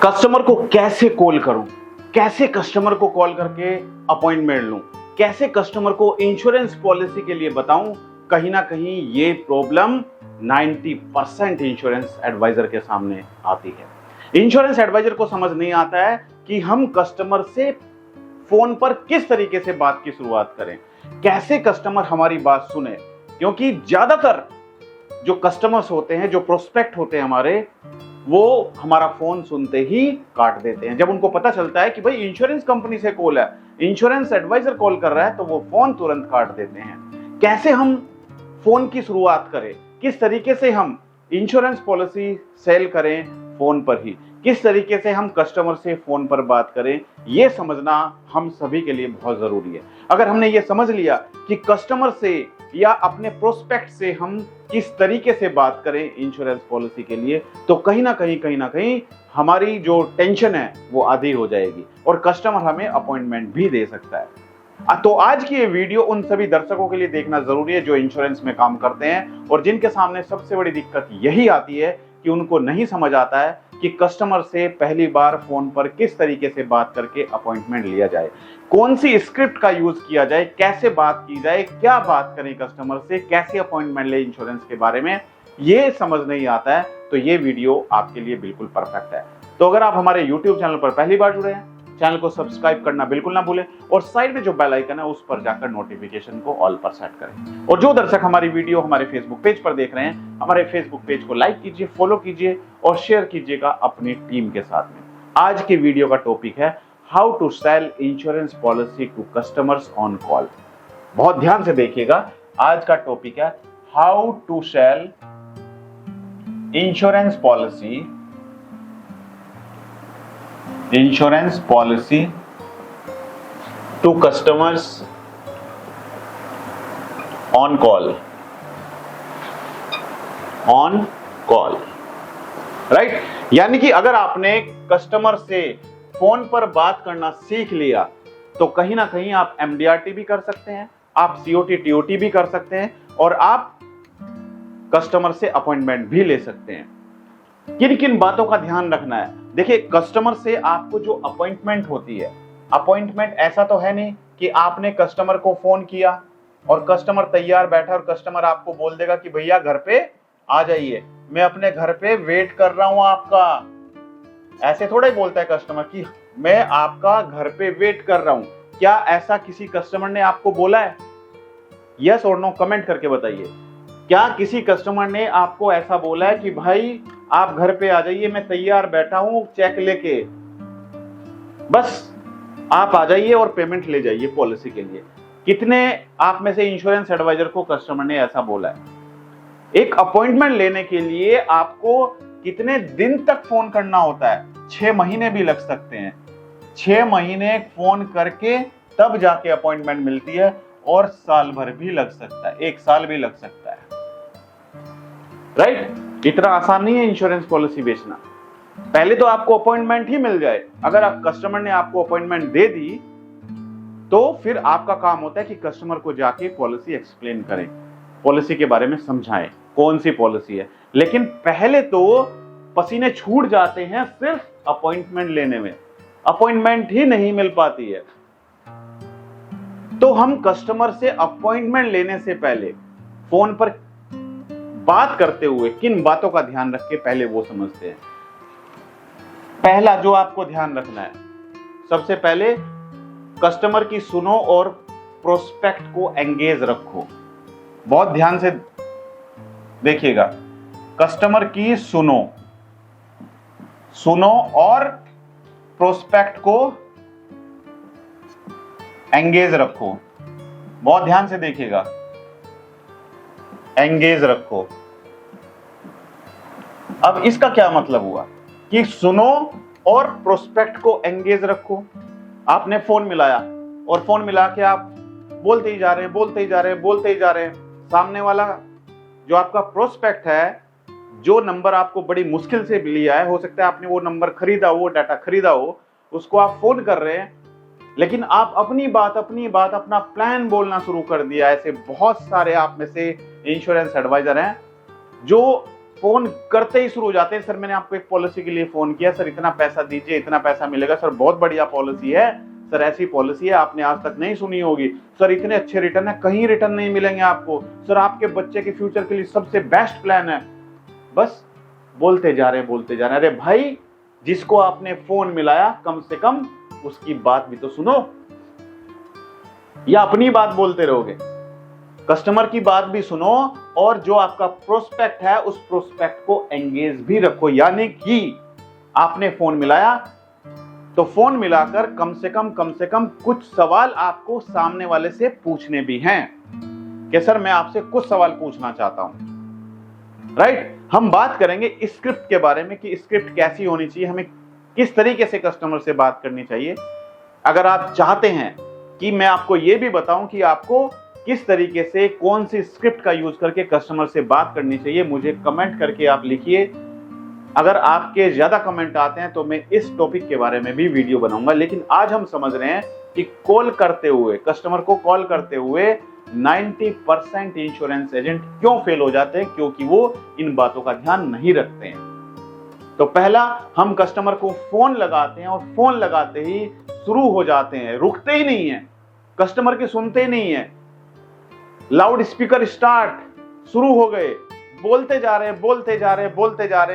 Customer को कैसे call करूं, कैसे कस्टमर को कॉल करके अपॉइंटमेंट लूं, कैसे कस्टमर को इंश्योरेंस पॉलिसी के लिए बताऊं। कहीं ना कहीं ये प्रॉब्लम 90% इंश्योरेंस एडवाइजर के सामने आती है। इंश्योरेंस एडवाइजर को समझ नहीं आता है कि हम कस्टमर से फोन पर किस तरीके से बात की शुरुआत करें, कैसे कस्टमर हमारी बात सुने। क्योंकि ज्यादातर जो कस्टमर्स होते हैं, जो प्रोस्पेक्ट होते हैं हमारे, वो हमारा फोन सुनते ही काट देते हैं। जब उनको पता चलता है कि भाई इंश्योरेंस कंपनी से कॉल है, इंश्योरेंस एडवाइजर कॉल कर रहा है, तो वो फोन तुरंत काट देते हैं। कैसे हम फोन की शुरुआत करें, किस तरीके से हम इंश्योरेंस पॉलिसी सेल करें फोन पर ही, किस तरीके से हम कस्टमर से फोन पर बात करें, यह समझना हम सभी के लिए बहुत जरूरी है। अगर हमने ये समझ लिया कि कस्टमर से या अपने प्रोस्पेक्ट से हम किस तरीके से बात करें इंश्योरेंस पॉलिसी के लिए, तो कहीं ना कहीं हमारी जो टेंशन है वो आधी हो जाएगी और कस्टमर हमें अपॉइंटमेंट भी दे सकता है। तो आज की ये वीडियो उन सभी दर्शकों के लिए देखना जरूरी है जो इंश्योरेंस में काम करते हैं और जिनके सामने सबसे बड़ी दिक्कत यही आती है कि उनको नहीं समझ आता है कि कस्टमर से पहली बार फोन पर किस तरीके से बात करके अपॉइंटमेंट लिया जाए, कौन सी स्क्रिप्ट का यूज किया जाए, कैसे बात की जाए, क्या बात करें कस्टमर से, कैसे अपॉइंटमेंट ले इंश्योरेंस के बारे में, ये समझ नहीं आता है। तो ये वीडियो आपके लिए बिल्कुल परफेक्ट है। तो अगर आप हमारे YouTube चैनल पर पहली बार जुड़े हैं, चैनल को सब्सक्राइब करना बिल्कुल ना भूलें और साइड में जो बेल आइकन है उस पर जाकर नोटिफिकेशन को ऑल पर सेट करें। और जो दर्शक हमारी वीडियो हमारे फेसबुक पेज पर देख रहे हैं, हमारे फेसबुक पेज को लाइक कीजिए, फॉलो कीजिए और शेयर कीजिएगा अपनी टीम के साथ में। आज की वीडियो का टॉपिक है how to sell insurance policy to customers on call. बहुत ध्यान से देखिएगा, आज का टॉपिक है how to sell insurance policy to customers on call, right. यानी कि अगर आपने कस्टमर से फोन पर बात करना सीख लिया तो कहीं ना कहीं आप MDRT भी कर सकते हैं, आप COT TOT भी कर सकते हैं और आप कस्टमर से अपॉइंटमेंट भी ले सकते हैं। किन किन बातों का ध्यान रखना है? देखिए, कस्टमर से आपको जो अपॉइंटमेंट होती है, अपॉइंटमेंट ऐसा तो है नहीं कि आपने कस्टमर को फोन किया और कस्टमर तैयार बैठा और कस्टमर आपको बोल देगा कि भैया घर पे आ जाइए, मैं अपने घर पे वेट कर रहा हूं आपका। ऐसे थोड़ा ही बोलता है कस्टमर कि मैं आपका घर पे वेट कर रहा हूं। क्या ऐसा किसी कस्टमर ने आपको बोला है? यस और नो कमेंट करके बताइए। क्या किसी कस्टमर ने आपको ऐसा बोला है कि भाई आप घर पे आ जाइए, मैं तैयार बैठा हूं चेक लेके, बस आप आ जाइए और पेमेंट ले जाइए पॉलिसी के लिए? कितने आप में से इंश्योरेंस एडवाइजर को कस्टमर ने ऐसा बोला है? एक अपॉइंटमेंट लेने के लिए आपको कितने दिन तक फोन करना होता है? 6 महीने भी लग सकते हैं। 6 महीने फोन करके तब जाके अपॉइंटमेंट मिलती है और साल भर भी लग सकता है, 1 साल भी लग सकता है, राइट। इतना आसान नहीं है इंश्योरेंस पॉलिसी बेचना। पहले तो आपको अपॉइंटमेंट ही मिल जाए। अगर आप कस्टमर ने आपको अपॉइंटमेंट दे दी तो फिर आपका काम होता है कि कस्टमर को जाके पॉलिसी एक्सप्लेन करें, पॉलिसी के बारे में समझाएं कौन सी पॉलिसी है। लेकिन पहले तो पसीने छूट जाते हैं सिर्फ अपॉइंटमेंट लेने में, अपॉइंटमेंट ही नहीं मिल पाती है। तो हम कस्टमर से अपॉइंटमेंट लेने से पहले फोन पर बात करते हुए किन बातों का ध्यान रख के पहले वो समझते हैं। पहला जो आपको ध्यान रखना है, सबसे पहले कस्टमर की सुनो और प्रोस्पेक्ट को एंगेज रखो। बहुत ध्यान से देखिएगा, कस्टमर की सुनो और प्रोस्पेक्ट को एंगेज रखो। बहुत ध्यान से देखिएगा, एंगेज रखो। अब इसका क्या मतलब हुआ कि सुनो और प्रोस्पेक्ट को एंगेज रखो। आपने फोन मिलाया और फोन मिला के आप बोलते ही जा रहे हैं। सामने वाला जो आपका प्रोस्पेक्ट है, जो नंबर आपको बड़ी मुश्किल से लिया है, हो सकता है आपने वो नंबर खरीदा हो, डाटा खरीदा हो, उसको आप फोन कर रहे हैं, लेकिन आप अपनी बात अपना प्लान बोलना शुरू कर दिया। ऐसे बहुत सारे आप में से इंश्योरेंस एडवाइजर हैं जो फोन करते ही शुरू हो जाते हैं, सर मैंने आपको एक पॉलिसी के लिए फोन किया, सर इतना पैसा दीजिए, इतना पैसा मिलेगा, सर बहुत बढ़िया पॉलिसी है, सर ऐसी पॉलिसी है आपने आज तक नहीं सुनी होगी, सर इतने अच्छे रिटर्न है, कहीं रिटर्न नहीं मिलेंगे आपको, सर आपके बच्चे के फ्यूचर के लिए सबसे बेस्ट प्लान है। बस बोलते जा रहे हैं। अरे भाई, जिसको आपने फोन मिलाया कम से कम उसकी बात भी तो सुनो, या अपनी बात बोलते रहोगे? कस्टमर की बात भी सुनो, और जो आपका प्रोस्पेक्ट है उस प्रोस्पेक्ट को एंगेज भी रखो। यानी कि आपने फोन मिलाया तो फोन मिलाकर कम से कम कुछ सवाल आपको सामने वाले से पूछने भी हैं कि सर मैं आपसे कुछ सवाल पूछना चाहता हूं। राइट, हम बात करेंगे स्क्रिप्ट के बारे में कि स्क्रिप्ट कैसी होनी चाहिए, हमें किस तरीके से कस्टमर से बात करनी चाहिए। अगर आप चाहते हैं कि मैं आपको यह भी बताऊं कि आपको किस तरीके से कौन सी स्क्रिप्ट का यूज करके कस्टमर से बात करनी चाहिए, मुझे कमेंट करके आप लिखिए। अगर आपके ज्यादा कमेंट आते हैं तो मैं इस टॉपिक के बारे में भी वीडियो बनाऊंगा। लेकिन आज हम समझ रहे हैं कि कॉल करते हुए, कस्टमर को कॉल करते हुए 90% इंश्योरेंस एजेंट क्यों फेल हो जाते हैं, क्योंकि वो इन बातों का ध्यान नहीं रखते हैं। तो पहला, हम कस्टमर को फोन लगाते हैं और फोन लगाते ही शुरू हो जाते हैं, रुकते ही नहीं है, कस्टमर की सुनते ही नहीं है, लाउड स्पीकर स्टार्ट, शुरू हो गए, बोलते जा रहे,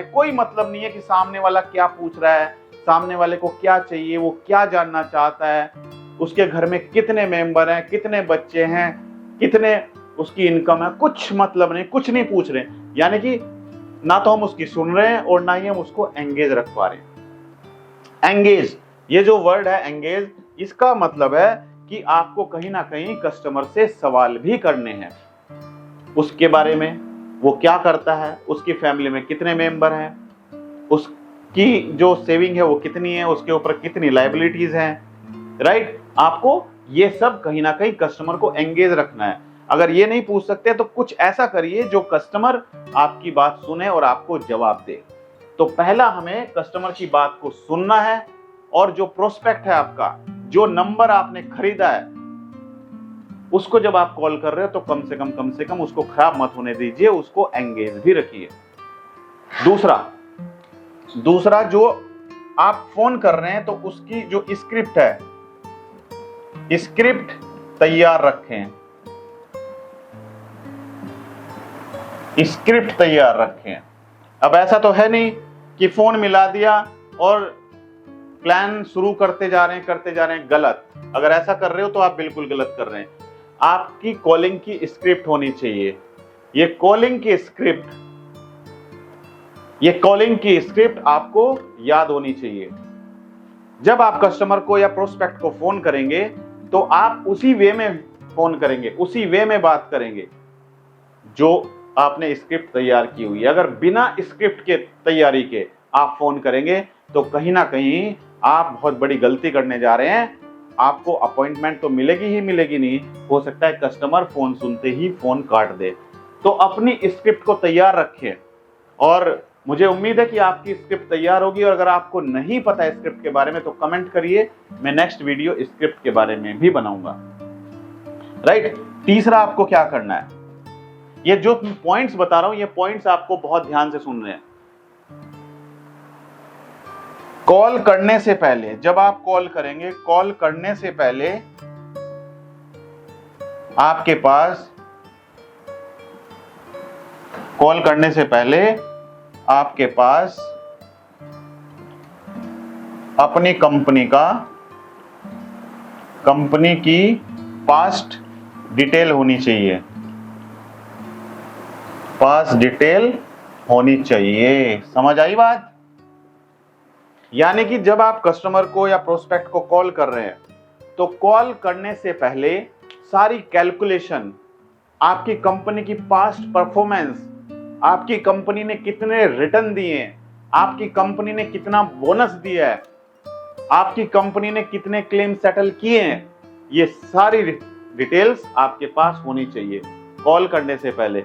कोई मतलब नहीं है कि सामने वाला क्या पूछ रहा है, सामने वाले को क्या चाहिए, वो क्या जानना चाहता है, उसके घर में कितने मेंबर हैं, कितने बच्चे हैं, कितने उसकी इनकम है, कुछ मतलब नहीं, कुछ नहीं पूछ रहे। यानी कि ना तो हम उसकी सुन रहे हैं और ना ही हम उसको एंगेज रख पा रहे हैं। एंगेज, ये जो वर्ड है एंगेज, इसका मतलब है कि आपको कहीं ना कहीं कस्टमर से सवाल भी करने हैं उसके बारे में, वो क्या करता है, उसकी फैमिली में कितने मेंबर हैं, उसकी जो सेविंग है वो कितनी है, उसके ऊपर कितनी लायबिलिटीज हैं। राइट, आपको ये सब कहीं ना कहीं कस्टमर को एंगेज रखना है। अगर ये नहीं पूछ सकते तो कुछ ऐसा करिए जो कस्टमर आपकी बात सुने और आपको जवाब दे। तो पहला, हमें कस्टमर की बात को सुनना है, और जो प्रोस्पेक्ट है आपका, जो नंबर आपने खरीदा है, उसको जब आप कॉल कर रहे हो तो कम से कम उसको खराब मत होने दीजिए, उसको एंगेज भी रखिए। दूसरा, जो आप फोन कर रहे हैं तो उसकी जो स्क्रिप्ट है, स्क्रिप्ट तैयार रखें, स्क्रिप्ट तैयार रखें। अब ऐसा तो है नहीं कि फोन मिला दिया और प्लान शुरू करते जा रहे हैं, गलत। अगर ऐसा कर रहे हो तो आप बिल्कुल गलत कर रहे हैं। आपकी कॉलिंग की स्क्रिप्ट होनी चाहिए। ये कॉलिंग की स्क्रिप्ट आपको याद होनी चाहिए। जब आप कस्टमर को या प्रोस्पेक्ट को फोन करेंगे तो आप उसी वे में फोन करेंगे, उसी वे में बात करेंगे जो आपने स्क्रिप्ट तैयार की हुई है। अगर बिना स्क्रिप्ट के तैयारी के आप फोन करेंगे तो कहीं ना कहीं आप बहुत बड़ी गलती करने जा रहे हैं। आपको अपॉइंटमेंट तो मिलेगी नहीं, हो सकता है कस्टमर फोन सुनते ही फोन काट दे। तो अपनी स्क्रिप्ट को तैयार रखें, और मुझे उम्मीद है कि आपकी स्क्रिप्ट तैयार होगी। और अगर आपको नहीं पता है स्क्रिप्ट के बारे में तो कमेंट करिए, मैं नेक्स्ट वीडियो स्क्रिप्ट के बारे में भी बनाऊंगा। राइट, तीसरा, आपको क्या करना है, ये जो पॉइंट्स बता रहा हूं, ये पॉइंट्स आपको बहुत ध्यान से सुन रहे हैं। कॉल करने से पहले, जब आप कॉल करेंगे, कॉल करने से पहले आपके पास अपनी कंपनी की पास्ट डिटेल होनी चाहिए, समझ आई बात? यानी कि जब आप कस्टमर को या प्रोस्पेक्ट को कॉल कर रहे हैं तो कॉल करने से पहले सारी कैलकुलेशन, आपकी कंपनी की पास्ट परफॉर्मेंस, आपकी कंपनी ने कितने रिटर्न दिए, आपकी कंपनी ने कितना बोनस दिया है, आपकी कंपनी ने कितने क्लेम सेटल किए हैं, ये सारी डिटेल्स आपके पास होनी चाहिए कॉल करने से पहले।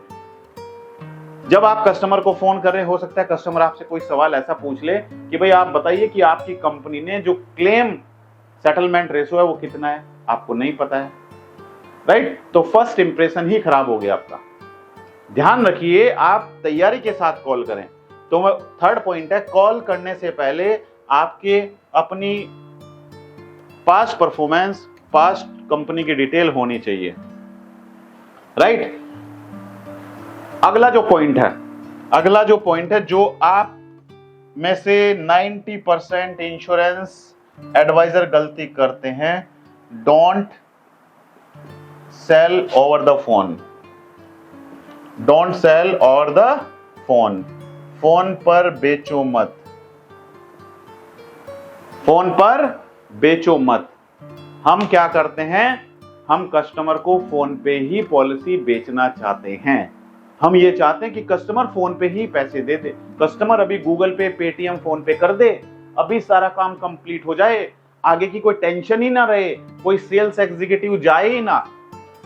जब आप कस्टमर को फोन कर रहे हैं, हो सकता है कस्टमर आपसे कोई सवाल ऐसा पूछ ले कि भाई आप बताइए कि आपकी कंपनी ने जो क्लेम सेटलमेंट रेशो है वो कितना है, आपको नहीं पता है। राइट, तो फर्स्ट इंप्रेशन ही खराब हो गया आपका। ध्यान रखिए, आप तैयारी के साथ कॉल करें। तो थर्ड पॉइंट है, कॉल करने से पहले आपके अपनी पास्ट परफॉर्मेंस, पास्ट कंपनी की डिटेल होनी चाहिए, राइट। अगला जो पॉइंट है जो आप में से 90% इंश्योरेंस एडवाइजर गलती करते हैं, don't sell over the phone. Don't sell over the phone. Phone पर बेचो मत। फोन पर बेचो मत। हम क्या करते हैं, हम कस्टमर को फोन पे ही पॉलिसी बेचना चाहते हैं। हम ये चाहते हैं कि कस्टमर फोन पे ही पैसे दे दे, कस्टमर अभी गूगल पे, पेटीएम, फोन पे कर दे, अभी सारा काम कंप्लीट हो जाए, आगे की कोई टेंशन ही ना रहे, कोई सेल्स एग्जीक्यूटिव जाए ही ना,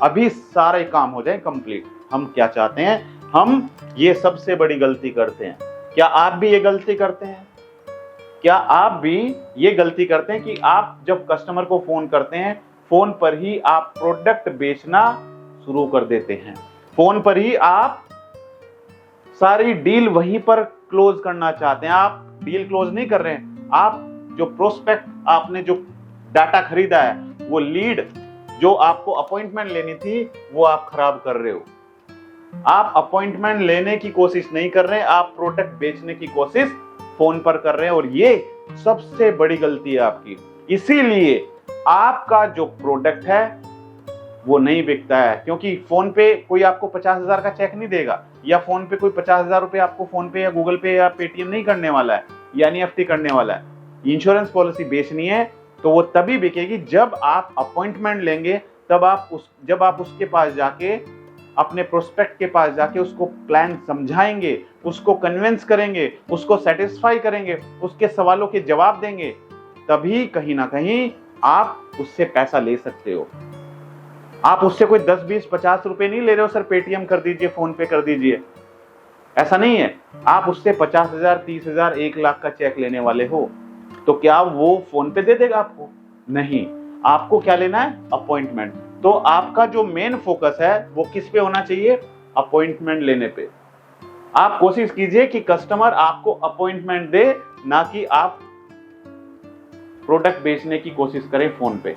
अभी सारे काम हो जाए कंप्लीट। हम क्या चाहते हैं, हम ये सबसे बड़ी गलती करते हैं। क्या आप भी ये गलती करते हैं? क्या आप भी ये गलती करते हैं कि आप जब कस्टमर को फोन करते हैं, फोन पर ही आप प्रोडक्ट बेचना शुरू कर देते हैं, फोन पर ही आप सारी डील वहीं पर क्लोज करना चाहते हैं। आप डील क्लोज नहीं कर रहे हैं, आप जो प्रोस्पेक्ट, आपने जो डाटा खरीदा है, वो लीड जो आपको अपॉइंटमेंट लेनी थी, वो आप खराब कर रहे हो। आप अपॉइंटमेंट लेने की कोशिश नहीं कर रहे हैं, आप प्रोडक्ट बेचने की कोशिश फोन पर कर रहे हैं, और ये सबसे बड़ी गलती है आपकी। इसीलिए आपका जो प्रोडक्ट है वो नहीं बिकता है, क्योंकि फोन पे कोई आपको 50,000 का चेक नहीं देगा, या फोन पे कोई 50,000 रुपए आपको फोन पे या गूगल पे या पेटीएम नहीं करने वाला है, या एनईएफटी करने वाला है। इंश्योरेंस पॉलिसी बेचनी है तो वो तभी बिकेगी जब आप अपॉइंटमेंट लेंगे, जब आप उसके पास जाके, अपने प्रोस्पेक्ट के पास जाके उसको प्लान समझाएंगे, उसको कन्विंस करेंगे, उसको सेटिस्फाई करेंगे, उसके सवालों के जवाब देंगे, तभी कहीं ना कहीं आप उससे पैसा ले सकते हो। आप उससे कोई 10, 20, 50 रुपए नहीं ले रहे हो, सर पेटीएम कर दीजिए, फोन पे कर दीजिए, ऐसा नहीं है। आप उससे 50,000, 30,000, 1 लाख का चेक लेने वाले हो, तो क्या वो फोन पे दे देगा आपको? नहीं। आपको क्या लेना है? अपॉइंटमेंट। तो आपका जो मेन फोकस है वो किस पे होना चाहिए? अपॉइंटमेंट लेने पे। आप कोशिश कीजिए कि कस्टमर आपको अपॉइंटमेंट दे, ना कि आप प्रोडक्ट बेचने की कोशिश करें फोन पे।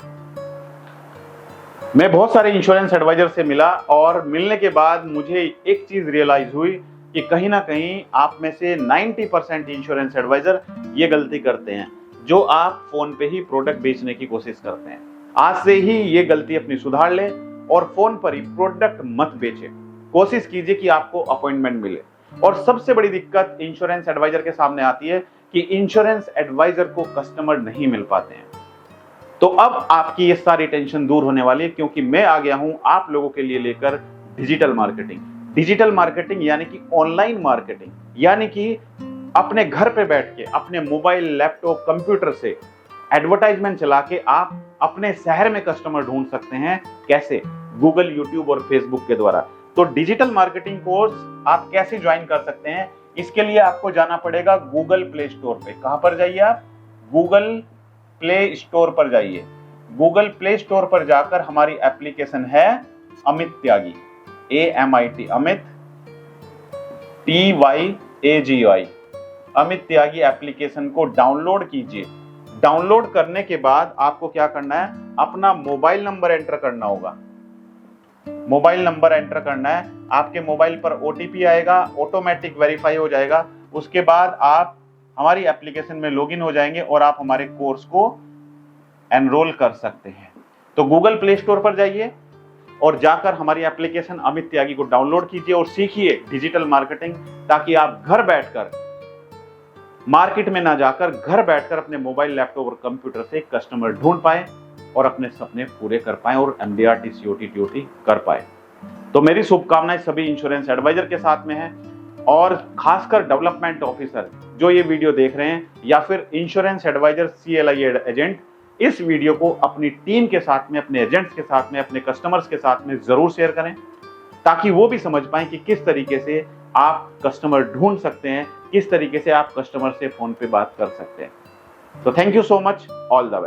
मैं बहुत सारे इंश्योरेंस एडवाइजर से मिला, और मिलने के बाद मुझे एक चीज रियलाइज हुई कि कहीं ना कहीं आप में से 90% इंश्योरेंस एडवाइजर ये गलती करते हैं, जो आप फोन पे ही प्रोडक्ट बेचने की कोशिश करते हैं। आज से ही ये गलती अपनी सुधार ले और फोन पर ही प्रोडक्ट मत बेचे। कोशिश कीजिए कि आपको अपॉइंटमेंट मिले। और सबसे बड़ी दिक्कत इंश्योरेंस एडवाइजर के सामने आती है कि इंश्योरेंस एडवाइजर को कस्टमर नहीं मिल पाते हैं। तो अब आपकी ये सारी टेंशन दूर होने वाली है, क्योंकि मैं आ गया हूं आप लोगों के लिए लेकर डिजिटल मार्केटिंग। डिजिटल मार्केटिंग यानी कि ऑनलाइन मार्केटिंग, यानी कि अपने घर पे बैठ के, अपने मोबाइल, लैपटॉप, कंप्यूटर से एडवर्टाइजमेंट चला के आप अपने शहर में कस्टमर ढूंढ सकते हैं। कैसे? गूगल, यूट्यूब और फेसबुक के द्वारा। तो डिजिटल मार्केटिंग कोर्स आप कैसे ज्वाइन कर सकते हैं? इसके लिए आपको जाना पड़ेगा गूगल प्ले स्टोर पे। कहां पर जाइए आप? गूगल प्ले स्टोर पर जाइए। गूगल प्ले स्टोर पर जाकर हमारी एप्लीकेशन है अमित त्यागी, AMIT, अमित TYAGI, अमित त्यागी एप्लीकेशन को डाउनलोड कीजिए। डाउनलोड करने के बाद आपको क्या करना है? अपना मोबाइल नंबर एंटर करना होगा। मोबाइल नंबर एंटर करना है, आपके मोबाइल पर OTP आएगा, ऑटोमेटिक वेरीफाई हो जाएगा। उसके बाद आप हमारी एप्लीकेशन में लॉगिन हो जाएंगे और आप हमारे कोर्स को एनरोल कर सकते हैं। तो गूगल प्ले स्टोर पर जाइए और जाकर हमारी एप्लीकेशन अमित त्यागी को डाउनलोड कीजिए और सीखिए डिजिटल मार्केटिंग, ताकि आप घर बैठकर, मार्केट में ना जाकर, घर बैठकर अपने मोबाइल, लैपटॉप और कंप्यूटर से कस्टमर ढूंढ पाए और अपने सपने पूरे कर पाए और MDRT, COT, TOT कर पाए। तो मेरी शुभकामनाएं सभी इंश्योरेंस एडवाइजर के साथ में है, और खासकर डेवलपमेंट ऑफिसर जो ये वीडियो देख रहे हैं, या फिर इंश्योरेंस एडवाइजर, CLI एजेंट, इस वीडियो को अपनी टीम के साथ में, अपने एजेंट्स के साथ में, अपने कस्टमर्स के साथ में जरूर शेयर करें, ताकि वो भी समझ पाएं कि किस तरीके से आप कस्टमर ढूंढ सकते हैं, किस तरीके से आप कस्टमर से फोन पे बात कर सकते हैं। तो thank you so much, all the best.